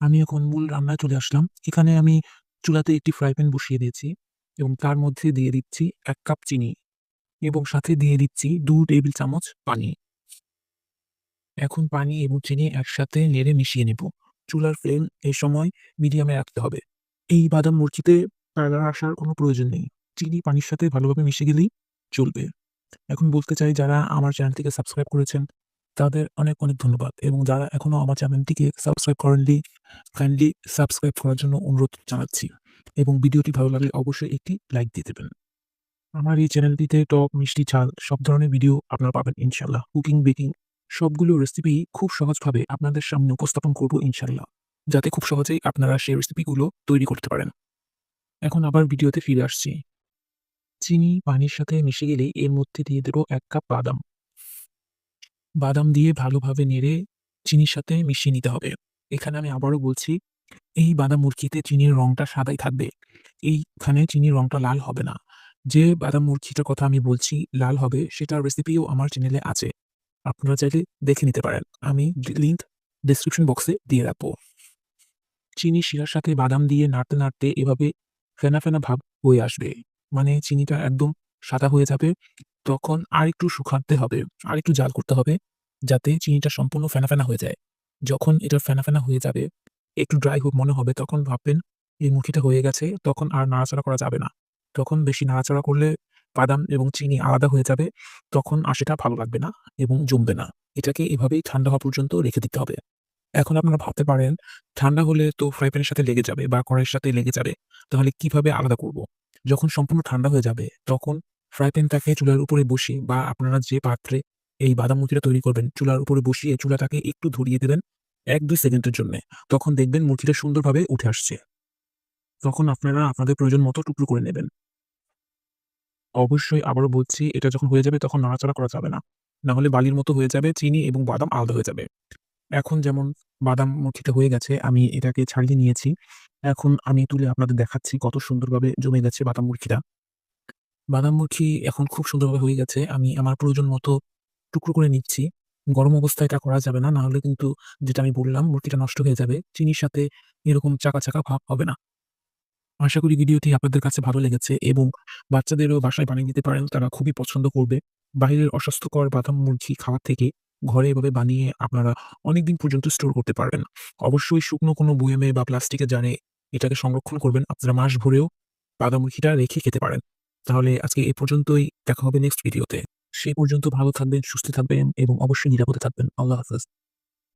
আমি এখন মূল রান্নায় চলে আসলাম। এখানে আমি চুলাতে একটি ফ্রাই প্যান বসিয়ে দিয়েছি এবং তার মধ্যে দিয়ে দিচ্ছি ১ কাপ চিনি এবং সাথে দিয়ে দিচ্ছি ২ টেবিল চামচ পানি। এখন পানি এবং চিনি একসাথে নেড়ে মিশিয়ে নেব। চুলার ফ্লেম এই সময় মিডিয়ামে রাখতে হবে। এই বাদাম মুরগিতে কালার আসার কোনো প্রয়োজন নেই। চিনি পানির সাথে ভালোভাবে মিশে গেলেই চলবে। এখন বলতে চাই যারা আমার চ্যানেলটিকে সাবস্ক্রাইব করেছেন, তাদের অনেক, অনেক ধন্যবাদ এবং যারা এখনো আমার চ্যানেলটিকে সাবস্ক্রাইব করেননি, কাইন্ডলি সাবস্ক্রাইব করার জন্য অনুরোধ জানাচ্ছি এবং ভিডিওটি ভালো লাগলে অবশ্যই একটি লাইক দিয়ে দেবেন। আমার এই চ্যানেলটিতে টক, মিষ্টি, ঝাল সব ধরনের ভিডিও আপনারা পাবেন ইনশাআল্লাহ। কুকিং, বেকিং সবগুলো রেসিপি খুব সহজভাবে আপনাদের সামনে উপস্থাপন করব ইনশাআল্লাহ। যাতে খুব সহজেই আপনারা সেই রেসিপিগুলো তৈরি করতে পারেন। এখন আবার ভিডিওতে ফিরে আসছি। চিনি পানির সাথে মিশে গেলেই এর মধ্যে দিয়ে দেব ১ কাপ বাদাম। বাদাম দিয়ে ভালোভাবে নেড়ে চিনির সাথে মিশিয়ে নিতে হবে। এখানে আমি আবারও বলছি, এই বাদাম মুরগিতে চিনির রংটা সাদাই থাকবে। এইখানে চিনির রংটা লাল হবে না। যে বাদাম মুরগিটার কথা আমি বলছি লাল হবে, সেটার রেসিপিও আমার চ্যানেলে আছে। আপনারা চাইলে দেখে নিতে পারেন। আমি লিংক ডেসক্রিপশন বক্সে দিয়ে রাখবো। চিনি শিরার সাথে বাদাম দিয়ে নাড়তে, নাড়তে এভাবে ফেনা, ফেনা ভাব হয়ে আসবে। মানে চিনিটা একদম সাদা হয়ে যাবে। তখন আরেকটু শুকাতে হবে, আরেকটু জাল করতে হবে, যাতে চিনিটা সম্পূর্ণ ফেনা, ফেনা হয়ে যায়। যখন এটা ফেনা, ফেনা হয়ে যাবে, একটু ড্রাই মনে হবে, তখন ভাববেন এই মুরগিটা হয়ে গেছে, তখন আর নাড়াচাড়া করা যাবে না। তখন বেশি নাড়াচাড়া করলে বাদাম এবং চিনি আলাদা হয়ে যাবে। তখন আর সেটা ভালো লাগবে না এবং জমবে না। এটাকে এভাবেই ঠান্ডা হওয়া পর্যন্ত রেখে দিতে হবে। এখন আপনারা ভাবতে পারেন, ঠান্ডা হলে তো ফ্রাই প্যানের সাথে লেগে যাবে বা কড়াইয়ের সাথে লেগে যাবে। তাহলে কিভাবে আলাদা করব? যখন সম্পূর্ণ ঠান্ডা হয়ে যাবে, তখন ফ্রাই প্যানটাকে চুলার উপরে বসিয়ে বা আপনারা যে পাত্রে এই বাদাম মুরগিটা তৈরি করবেন, চুলার উপরে বসিয়ে চুলাটাকে একটু ধরিয়ে দেবেন ১-২ সেকেন্ডের জন্যে। তখন দেখবেন মুরগিটা সুন্দরভাবে উঠে আসছে। তখন আপনারা আপনাদের প্রয়োজন মতো টুকরো করে নেবেন। অবশ্যই আবারও বলছি, এটা যখন হয়ে যাবে তখন নাড়াচাড়া করা যাবে না। না হলে বালির মতো হয়ে যাবে, চিনি এবং বাদাম আলাদা হয়ে যাবে। এখন যেমন বাদাম মুরগিটা হয়ে গেছে, আমি এটাকে ছাড়িয়ে নিয়েছি। এখন আমি তুলে আপনাদের দেখাচ্ছি কত সুন্দরভাবে জমে গেছে বাদাম মুরগিটা। বাদাম মুরগি এখন খুব সুন্দরভাবে হয়ে গেছে। আমি আমার প্রয়োজন মতো টুকরো করে নিচ্ছি। গরম অবস্থায় এটা করা যাবে না। না হলে কিন্তু যেটা আমি বললাম মুরগিটা নষ্ট হয়ে যাবে। চিনির সাথে এরকম চাকা, চাকা ভাব হবে না। আশা করি ভিডিওটি আপনাদের কাছে ভালো লেগেছে এবং বাচ্চাদেরও বাসায় বানিয়ে দিতে পারেন। তারা খুবই পছন্দ করবে। বাহিরের অস্বাস্থ্যকর বাদাম মুরগি খাওয়ার থেকে ঘরে এভাবে বানিয়ে আপনারা অনেকদিন পর্যন্ত স্টোর করতে পারবেন। অবশ্যই শুকনো কোনো বয়ামে বা প্লাস্টিকের জারে এটাকে সংরক্ষণ করবেন। আপনারা মাস ভরেও বাদাম মুরগিটা রেখে খেতে পারেন। তাহলে আজকে এ পর্যন্তই। দেখা হবে নেক্সট ভিডিওতে। সেই পর্যন্ত ভালো থাকবেন, সুস্থ থাকবেন এবং অবশ্যই নিরাপদে থাকবেন। আল্লাহ হাফেজ।